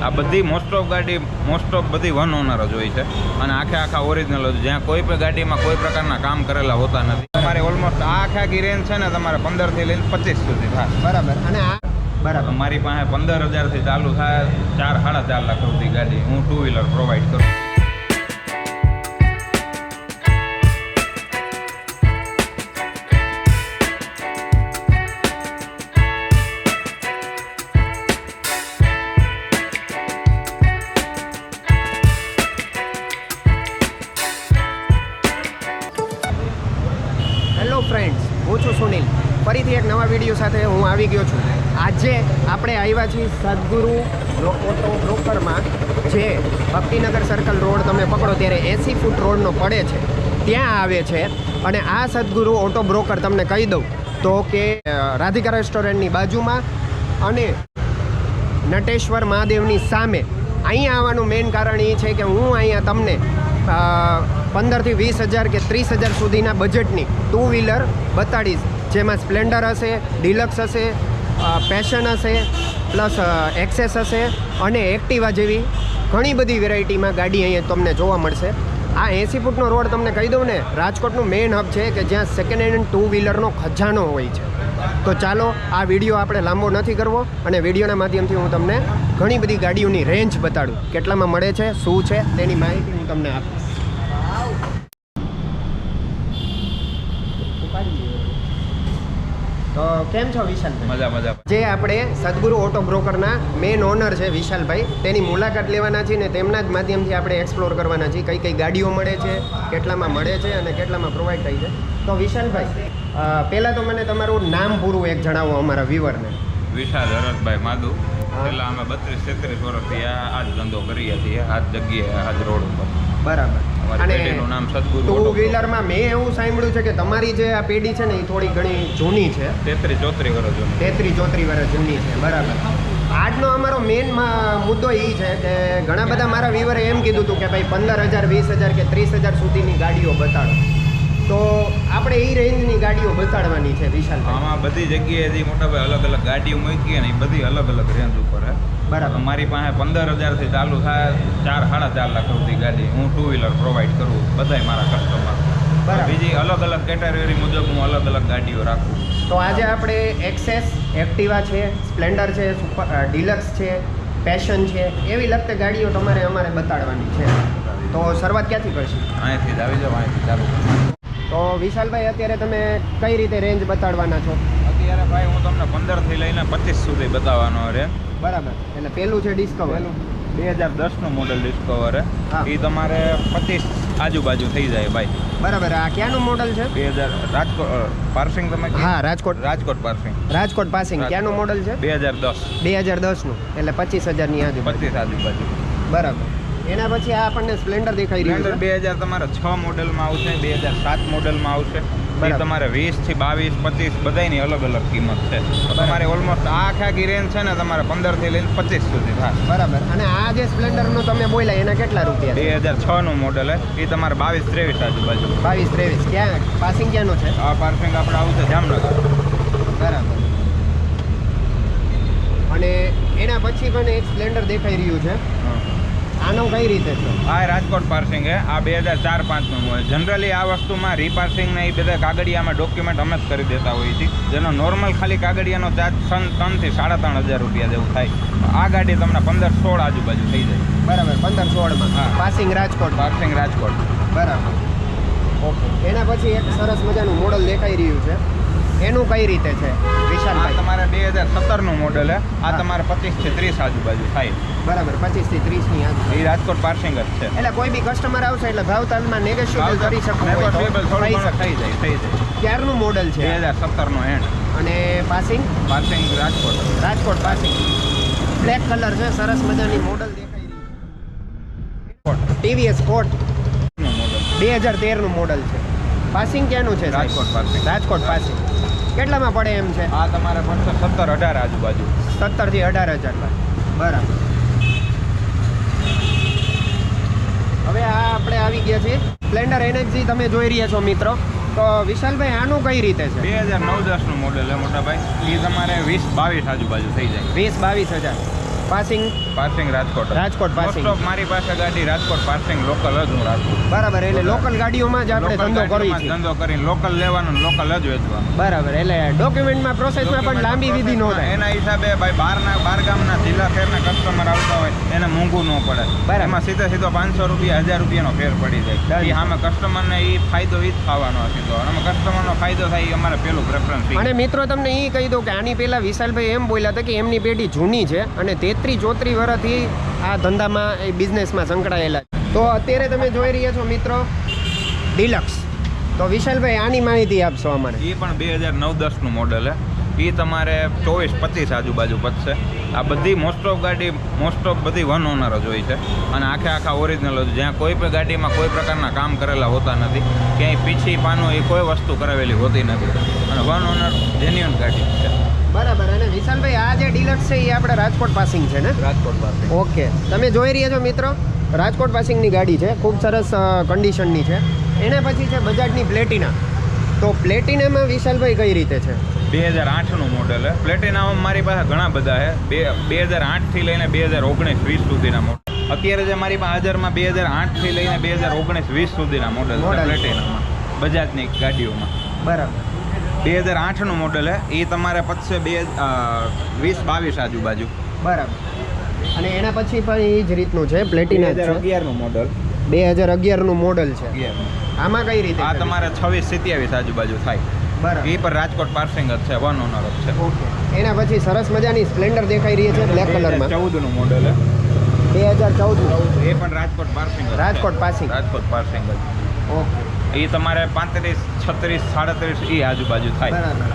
આ બધી most of બધી વન ઓનર જ હોય છે અને આખા ઓરિજિનલ જ, જ્યાં કોઈ પણ ગાડીમાં કોઈ પ્રકારના કામ કરેલા હોતા નથી. તમારે ઓલમોસ્ટ આ આખી રેન્જ છે ને તમારે 15 થી લઈને 25 સુધી થાય. બરાબર. અને આ બરાબર મારી પાસે 15,000 થી ચાલુ થાય 4-4.5 લાખ સુધી ગાડી હું ટુ વ્હીલર પ્રોવાઈડ કરું. ફ્રેન્ડ્સ, હું છું સુનિલ. ફરીથી એક નવા વિડીયો સાથે હું આવી ગયો છું. આજે આપણે આવ્યા છીએ સદગુરુ ઓટો બ્રોકરમાં, જે ભક્તિનગર સર્કલ રોડ તમે પકડો ત્યારે 80 ફૂટ રોડનો પડે છે, ત્યાં આવે છે. અને આ સદગુરુ ઓટો બ્રોકર તમને કહી દઉં તો કે રાધિકા રેસ્ટોરન્ટની બાજુમાં અને નટેશ્વર મહાદેવની સામે. અહીંયા આવવાનું મેઇન કારણ એ છે કે હું અહીંયા તમને 15 થી 20,000 કે 30,000 સુધીના બજેટની ટુ વ્હીલર બતાડીશ, જેમાં સ્પ્લેન્ડર હશે, ડિલક્સ હશે, પેશન હશે, પ્લસ એક્સેસ હશે અને એક્ટિવા જેવી ઘણી બધી વેરાયટીમાં ગાડી અહીંયા તમને જોવા મળશે. આ 80 ફૂટનો રોડ તમને કહી દઉં ને, રાજકોટનું મેઇન હબ છે કે જ્યાં સેકન્ડ હેન્ડ ટુ વ્હીલરનો ખજાનો હોય છે. તો ચાલો આ વિડીયો આપણે લાંબો નથી કરવો અને વિડીયોના માધ્યમથી હું તમને ઘણી બધી ગાડીઓની રેન્જ બતાડું, કેટલામાં મળે છે, શું છે તેની માહિતી હું તમને આપીશ. તો કેમ છો વિશાલભાઈ? મજા. જે આપણે સદગુરુ ઓટો બ્રોકરના મેઇન ઓનર છે વિશાલભાઈ, તેની મુલાકાત લેવાના છીએ ને તેમના જ માધ્યમથી આપણે એક્સપ્લોર કરવાના છીએ કઈ કઈ ગાડીઓ મળે છે, કેટલામાં મળે છે અને કેટલામાં પ્રોવાઈડ થાય છે. તો વિશાલભાઈ, પહેલાં તો મને તમારું નામ પૂરું એક જણાવો અમારા વ્યુઅરને. વિશાલ હરતભાઈ માધુ. પેલા અમે 32-33 વર્ષથી આ જ ધંધો કરીએ છીએ, આ જ જગ્યાએ, આ જ રોડ ઉપર. બરાબર. અને પેઢીનું નામ સદગુરુ ટુ વ્હીલરમાં મેં એવું સાંભળ્યું છે કે તમારી જે આ પેઢી છે ને એ થોડી ઘણી જૂની છે, 33-34 વર્ષ જૂની. 33-34 વર્ષ જૂની છે. બરાબર. આજનો અમારો મેઇન મુદ્દો એ છે કે ઘણા બધા મારા વ્યુઅરે એમ કીધું હતું કે ભાઈ 15,000, 20,000 કે 30,000 સુધીની ગાડીઓ બતાડો. તો આપણે એ રેન્જની ગાડીઓ બતાડવાની છે વિશાલ. આમાં બધી જગ્યાએથી મોટાભાઈ અલગ ગાડીઓ મૂકીએ ને એ બધી અલગ રેન્જ ઉપર હે. બરાબર. મારી પાસે 15,000 થી ચાલુ થાય 4-4.5 લાખ સુધી ગાડી હું ટુ વ્હીલર પ્રોવાઈડ કરું બધાય મારા કસ્ટમર. બરાબર. બીજી અલગ કેટેગરી મુજબ હું અલગ ગાડીઓ રાખું. તો આજે આપણે એક્સેસ, એક્ટિવા છે, સ્પ્લેન્ડર છે, સુપર ડિલક્સ છે, પેશન છે, એવી લગતી ગાડીઓ અમારે બતાડવાની છે. તો શરૂઆત ક્યાંથી કરશું? અહીંથી જ આવી જાઓ, અહીંથી ચાલુ. તો વિશાલભાઈ, અત્યારે તમે કઈ રીતે રેન્જ બતાડવાના છો? અત્યારે ભાઈ હું તમને 15 થી લઈને 25 સુધી બતાવવાનો રે. બરાબર. એટલે પેલું છે ડિસ્કવર, 2010નું મોડલ ડિસ્કવર એ તમારે 25 આજુબાજુ થઈ જાય ભાઈ. બરાબર. આ ક્યાંનું મોડલ છે? 2000 રાજકોટ પાર્સિંગ. તમે હા, રાજકોટ પાર્સિંગ. રાજકોટ પાસિંગ. ક્યાંનું મોડલ છે? 2010નું. એટલે 25,000ની આજુબાજુ. બરાબર. એના પછી આ આપણને સ્પ્લેન્ડર દેખાઈ રહ્યું છે. 2000 તમારે 6 મોડલમાં આવશે, 2007 મોડલમાં આવશે. તમારે 20 થી 22, 25 બધાની અલગ કિંમત છે. તમારે ઓલમોસ્ટ આ આખી રેન્જ છે ને તમારે 15 થી લઈને 25 સુધી થાય. બરાબર. અને આ જે સ્પ્લેન્ડરનું તમે બોલ્યા એના કેટલા રૂપિયા? 2006નું મોડલ એ તમારે 22-23 આજુબાજુ. 22-23. ક્યાં પાસિંગ ક્યાંનું છે? આ પાર્સિંગ આપણે આવશે જામનગર. બરાબર. અને એના પછી પણ એક સ્પ્લેન્ડર દેખાઈ રહ્યું છે. આનો કઈ રીતે છે? આ રાજકોટ પાર્સિંગ છે. આ 2004-5નું હોય. જનરલી આ વસ્તુમાં રીપાર્સિંગ ને એ બધા કાગળિયામાં ડોક્યુમેન્ટ અમે જ કરી દેતા હોઈએ છીએ, જેનો નોર્મલ ખાલી કાગળિયાનો ચાર્જ 3,000 થી 3,500 રૂપિયા જેવું થાય. આ ગાડી તમને 15-16 આજુબાજુ થઈ જાય. બરાબર. 15-16માં. હા. પાસિંગ રાજકોટ. બરાબર. ઓકે. એના પછી એક સરસ મજાનું મોડલ દેખાઈ રહ્યું છે, એનું કઈ રીતે છે વિશાલભાઈ? તમારે 2017નું મોડલ આ તમારે 25 થી 30 આજુબાજુ થાય. બરાબર. 25 થી 30ની આજુબાજુ. એ રાજકોટ પાર્સિંગ જ છે. એટલે કોઈ બી કસ્ટમર આવશે એટલે ભાવતાલમાં નેગોશિયેબલ કરી શકું હોય તો થઈ જાય. ક્યારનું મોડલ છે? 2017નું એન્ડ. અને passing Rajkot passing. Black colour છે, સરસ મજાની મોડલ દેખાઈ રહી. ટીવીએસ કોટ 2013નું મોડલ છે. પાસિંગ ક્યાંનું છે? રાજકોટ પાસિંગ. કેટલામાં પડે એમ છે? આ તમારે પડશે 17-18 આજુબાજુ. 17 થી 18,000. બરાબર. હવે આ આપણે આવી ગયા છીએ સ્પ્લેન્ડર એનએક્સી, તમે જોઈ રહ્યા છો મિત્રો. તો વિશાલભાઈ, આનું કઈ રીતે છે? 2009-10નું મોડલ છે મોટા ભાઈ. એ તમારે 20-22 આજુબાજુ થઈ જાય. 20-22,000. Passing Rajkot Rajkot passing. Most of મારી પાસે ગાડી રાજકોટ પાસિંગ લોકલ જ હું રાખું. બરાબર, એટલે લોકલ ગાડીઓમાં જ આપણે Local ધંધો કરવી ગાડીમાં છે. ધંધો કરીને લોકલ લેવાનું લોકલ જ વેચવાનું. બરાબર, એટલે ડોક્યુમેન્ટમાં પ્રોસેસમાં પણ લાંબી વિધિ ન થાય. એના હિસાબે ભાઈ બાર ગામના જિલ્લા ફેરના કસ્ટમર આવતા હોય એને મોંઘું ન પડે. બરાબર. એમાં સીધો 500 રૂપિયા 1000 રૂપિયાનો ફેર પડી જાય. એ સામે કસ્ટમરને એ ફાયદો એ જ થવાનો સીધો. અને કસ્ટમરનો ફાયદો થાય એ અમારે પેલું પ્રેફરન્સ. અને મિત્રો તમને એ કહી દઉં કે આની પહેલાં વિશાલભાઈ એમ બોલ્યા હતા કે એમની પેઢી જૂની છે અને 33-34 વર્ષથી આ ધંધામાં એ બિઝનેસમાં સંકળાયેલા છે. તો અત્યારે તમે જોઈ રહ્યા છો મિત્રો ડિલક્સ. તો વિશાલભાઈ આની માહિતી આપશો અમારે. એ પણ 2009-10 નું મોડલ છે. એ તમારે 24-25 આજુબાજુ પચશે. આ બધી મોસ્ટ ઓફ બધી વન ઓનર જ હોય છે અને આખા ઓરિજિનલ જ. જ્યાં કોઈ પણ ગાડીમાં કોઈ પ્રકારના કામ કરેલા હોતા નથી, ક્યાંય પીછી પાનું એ કોઈ વસ્તુ કરાવેલી હોતી નથી અને વન ઓનર જેન્યુઅન ગાડી છે. બરાબર. અને વિશાલભાઈ આ જે ડિલક્સ છે એ આપણે રાજકોટ પાસિંગ છે ને? રાજકોટ પાસે. ઓકે, તમે જોઈ રહ્યા છો મિત્રો રાજકોટ પાસિંગની ગાડી છે, ખૂબ સરસ કન્ડિશનની છે. એના પછી છે બજાજની પ્લેટિના. તો પ્લેટિનામાં વિશાલભાઈ કઈ રીતે છે? 2008 નું મોડલ છે. પ્લેટિનામાં મારી પાસે ઘણા બધા છે. 2008 થી લઈને 2019-20 સુધીના મોડલ. અત્યારે જે મારી પાસે હાજરમાં 2008 થી લઈને 2019-20 સુધીના મોડલ છે પ્લેટિનામાં, બજાજની ગાડીઓમાં. બરાબર. 2008 નું મોડલ છે. એ તમારે પચશે 20-22 આજુબાજુ. બરાબર. અને એના પછી પણ એ જ રીતનું છે, પ્લેટિના છે. 2011 નું મોડલ. 2011 નું મોડલ છે. આમાં કઈ રીતે? આ તમારે 26-27 આજુબાજુ થાય. બરાબર. એ પણ રાજકોટ પાર્સિંગ જ છે, વન ઓનર જ છે. ઓકે. એના પછી સરસ મજાની સ્પ્લેન્ડર દેખાઈ રહી છે બ્લેક કલરમાં. 2014 નું મોડલ છે. 2014. એ પણ રાજકોટ પાર્સિંગ જ છે. રાજકોટ પાસિંગ. રાજકોટ પાર્સિંગ જ. ઓકે. એ તમારે 35, 36, 37 એ આજુબાજુ થાય. બરાબર.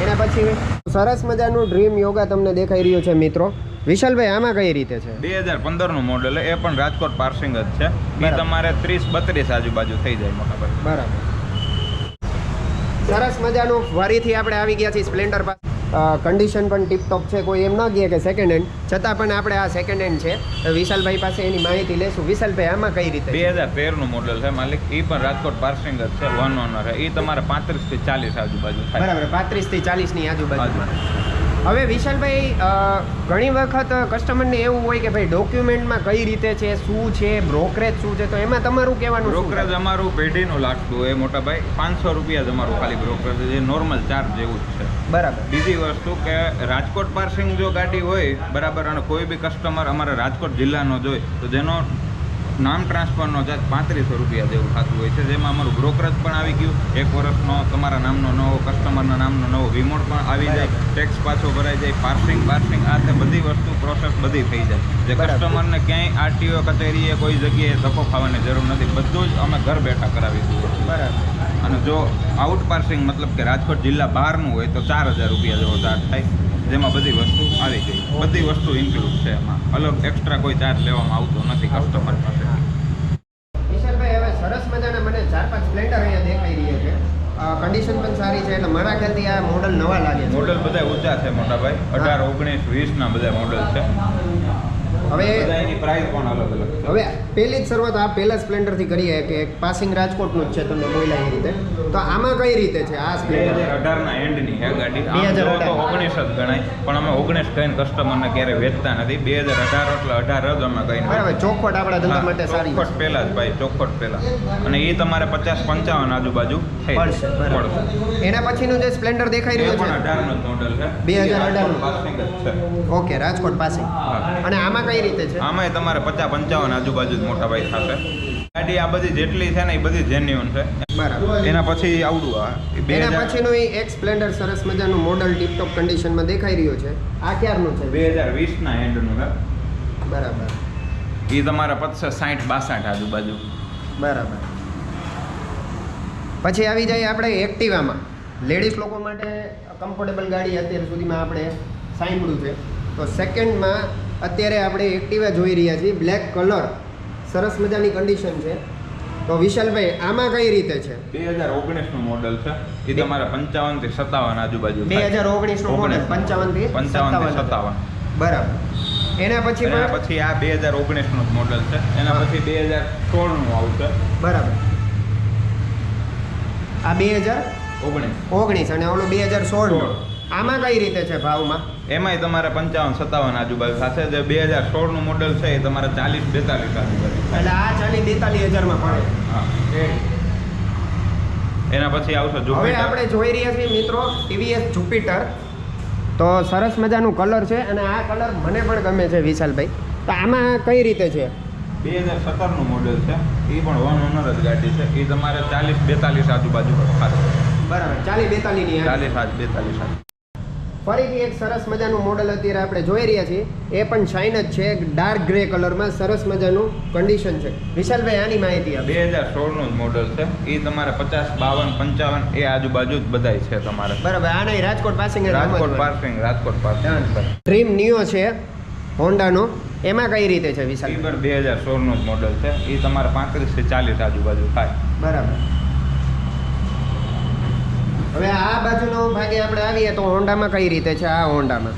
એના પછી સરસ મજાનું ડ્રીમ યોગા તમને દેખાઈ રહ્યું છે મિત્રો. વિશાલભાઈ આમાં કઈ રીતે છે? 2015 નું મોડલ એ પણ રાજકોટ પાર્સિંગ જ છે. એ બરાબર. તમારે 30-32 આજુબાજુ થઈ જાય મોટા ભાઈ. બરાબર. સરસ મજાનું ફરીથી આપણે આવી ગયા છીએ સ્પ્લેન્ડર પાસે. કન્ડિશન પણ ટીપટોપ છે, કોઈ એમ ન કહે કે સેકન્ડ હેન્ડ, છતાં પણ આપણે આ સેકન્ડ હેન્ડ છે. તો વિશાલભાઈ પાસે એની માહિતી લેશું. વિશાલભાઈ આમાં કઈ રીતે? 2013 નું મોડલ છે માલિક. એ પણ રાજકોટ પાર્સિંગ જ છે, વન ઓનર છે. એ તમારે 35 થી 40 આજુબાજુ થાય. બરાબર. 35 થી 40 ની આજુબાજુમાં. હવે વિશાલભાઈ ઘણી વખત કસ્ટમરને એવું હોય કે ભાઈ ડોક્યુમેન્ટમાં કઈ રીતે છે, શું છે, બ્રોકરેજ શું છે, તો એમાં તમારું કહેવાનું શું? બ્રોકરેજ અમારું પેઢીનું લાગતું હોય મોટા ભાઈ. 500 રૂપિયા જ અમારું ખાલી બ્રોકરેજ, જે નોર્મલ ચાર્જ જેવું જ છે. બરાબર. બીજી વસ્તુ કે રાજકોટ પાર્સિંગ જો ગાડી હોય બરાબર, અને કોઈ બી કસ્ટમર અમારે રાજકોટ જિલ્લાનો જોઈએ તો જેનો નામ ટ્રાન્સફરનો ચાર્જ 3500 રૂપિયા જેવું થતું હોય છે. જેમાં અમારું બ્રોકરેજ પણ આવી ગયું, 1 વર્ષનો તમારા નામનો નવો, કસ્ટમરના નામનો નવો વીમો પણ આવી જાય, ટેક્સ પાછો ભરાઈ જાય, પાર્સિંગ આ તે બધી વસ્તુ પ્રોસેસ બધી થઈ જાય. જે કસ્ટમરને ક્યાંય આરટીઓ કચેરીએ કોઈ જગ્યાએ ધક્કો ખાવાની જરૂર નથી. બધું જ અમે ઘર બેઠા કરાવી દઈએ. બરાબર. અને જો આઉટ પાર્સિંગ મતલબ કે રાજકોટ જિલ્લા બહારનું હોય તો 4000 રૂપિયા જેવો ચાર્જ થાય, જેમાં બધી વસ્તુ આવી ગઈ. બધી વસ્તુ ઇન્ક્લુડ છે એમાં, અલગ એક્સ્ટ્રા કોઈ ચાર્જ લેવામાં આવતો નથી કસ્ટમર પાસે. વિશાલભાઈ હવે સરસ મજાના મને 4-5 સ્પ્લેન્ડર અહીંયા દેખાઈ રહ્યા છે. કન્ડિશન પણ સારી છે, એટલે મારા ખ્યાલથી આ મોડલ નવા લાગે છે. મોડલ બધા ઊંચા છે મોટા ભાઈ. 18, 19, 20 ના બધા મોડલ છે. હવે એની પ્રાઇસ પણ અલગ અલગ છે. હવે પહેલી જ શરૂઆત આ પહેલા સ્પ્લેન્ડરથી કરીએ કે પાસિંગ રાજકોટનું જ છે, તમને બોલ્યા એ રીતે. તો આમાં કઈ રીતે છે આ સ્પ્લેન્ડર? 2018 ના એન્ડની છે ગાડી. 2018 તો 19 જ ગણાય, પણ અમે 19 કહીને કસ્ટમરને ક્યારે વેચતા નથી. 2018 એટલે 18 જ અમે કહીને. બરાબર. ચોખવટ આપણા ધંધા માટે સારી છે. ચોખવટ પહેલા જ ભાઈ, ચોખવટ પહેલા. અને એ તમારે 50-55 આજુબાજુ થઈ પડશે. બરાબર. એના પછીનું જે સ્પ્લેન્ડર દેખાઈ એ રહ્યું પણ છે 18 નું મોડલ છે. 2018 નું. પાસિંગ જ છે. Okay, Rajkot passing. અને આમાં કઈ રીતે છે? આમાંય તમારે 50-55 આજુબાજુ જ મોટા ભાઈ થશે. ગાડી આ બધી જેટલી છે ને એ બધી જેન્યુઅન છે. બરાબર. એના પછી આવડું આ એના પછીનું એક સ્પ્લેન્ડર સરસ મજાનું મોડલ ટીપટોપ કન્ડિશનમાં દેખાઈ રહ્યું છે. આ ક્યારનું છે? 2020 ના એન્ડનું છે. બરાબર. એ તમારે 60-62 આજુબાજુ. બરાબર. પછી આવી જાય આપણે એક્ટિવામાં. લેડીઝ લોકો માટે કમ્ફર્ટેબલ ગાડી અત્યાર સુધીમાં આપણે સાંભળ્યું છે. તો સેકન્ડમાં અત્યારે આપણે એક્ટિવા જોઈ રહ્યા છીએ, બ્લેક કલર, સરસ મજાની કન્ડિશન છે. તો વિશાલભાઈ આમાં કઈ રીતે છે? 2019 નું મોડલ છે. એ તમારે 55 થી 57 આજુબાજુ. 2019 નું મોડલ 55 થી 57. બરાબર. એના પછી આ 2019 નું મોડલ છે. એના પછી 2016 નું આવશે. બરાબર. આ 2019 અને ઓલું 2016 નું. આમાં કઈ રીતે છે ભાવમાં? એમાંય તમારે 55-57 આજુબાજુ થશે. જે 2016 નું મોડેલ છે એ તમારે 40-42 આજુબાજુ થાય. એટલે આ 40-42 હજારમાં પડે. હા. એના પછી આવશે હવે જુપિટર. આપણે જોઈ રહ્યા છીએ મિત્રો ટીવીએસ જુપિટર. તો સરસ મજાનું કલર છે અને આ કલર મને પણ ગમે છે વિશાલભાઈ. તો આમાં કઈ રીતે છે? 2017 નું મોડેલ છે. એ પણ વન ઓનર જ ગાડી છે. એ તમારે 40-42 આજુબાજુ થશે. બરાબર, 40-42 ની. 40-42. ફરીથી એક સરસ મજાનું મોડલ અત્યારે આપણે જોઈ રહ્યા છીએ. એ પણ શાઇન જ છે, ડાર્ક ગ્રે કલરમાં સરસ મજાનું કન્ડિશન છે. વિશાલભાઈ આની માહિતી આપો. 2016 નું જ મોડેલ છે. એ તમારે 50, 52, 55 એ આજુબાજુ જ બધાય છે તમારે. બરાબર, આ નહીં Rajkot passing. Rajkot parking. Dream neo છે હોન્ડાનો. એમાં કઈ રીતે છે એ વિશાલ? પણ 2016 નું જ મોડેલ છે. એ તમારે 35-40 આજુબાજુ થાય. બરાબર. હવે આ બાજુનો ભાગે આપણે આવીએ તો હોન્ડામાં કઈ રીતે છે? આ હોન્ડામાં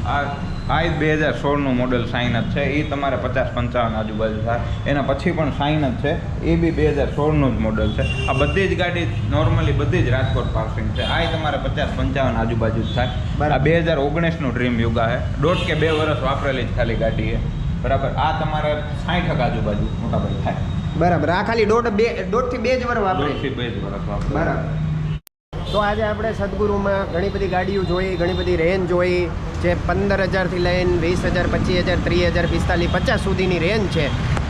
આ 2016 નું મોડેલ સાઇન જ છે. એ તમારે 50-55 આજુબાજુ થાય. એના પછી પણ સાઇન જ છે. એ બી 2016 નું જ મોડેલ છે. આ બધી જ ગાડી નોર્મલી બધી જ રાજકોટ પાર્કિંગ છે. આ તમારે 50-55 આજુબાજુ જ થાય. આ 2019 નું ડ્રીમ યુગા છે. 1.5 કે 2 વર્ષ વાપરેલી જ ખાલી ગાડી છે. બરાબર. આ તમારે 60% આજુબાજુ મોટાભાઈ થાય. બરાબર. આ ખાલી 1.5 થી 2 જ વર્ષ વાપરે. 1.5 થી 2 જ વર્ષ વાપરે. બરાબર. તો આજે આપણે સદગુરુમાં ઘણી બધી ગાડીઓ જોઈ, ઘણી બધી રેન્જ જોઈ, જે 15,000થી લઈને 20,000, 25,000, 30,000, 45, 50 સુધીની રેન્જ છે.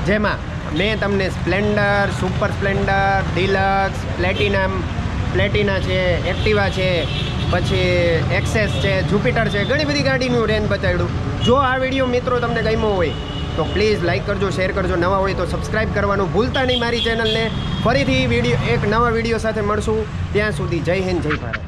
જેમાં મેં તમને Splendor, super Splendor, deluxe, Platina છે, એક્ટિવા છે, પછી એક્સેસ છે, જુપિટર છે, ઘણી બધી ગાડીનું રેન્જ બતાવ્યું. જો આ વિડીયો મિત્રો તમને ગમ્યો હોય તો પ્લીઝ લાઇક કરજો, શેર કરજો. નવા હોય તો સબસ્ક્રાઇબ કરવાનું ભૂલતા નહીં મારી ચેનલને. ફરીથી એક નવા વિડીયો સાથે મળશું. ત્યાં સુધી જય હિન્દ, જય ભારત.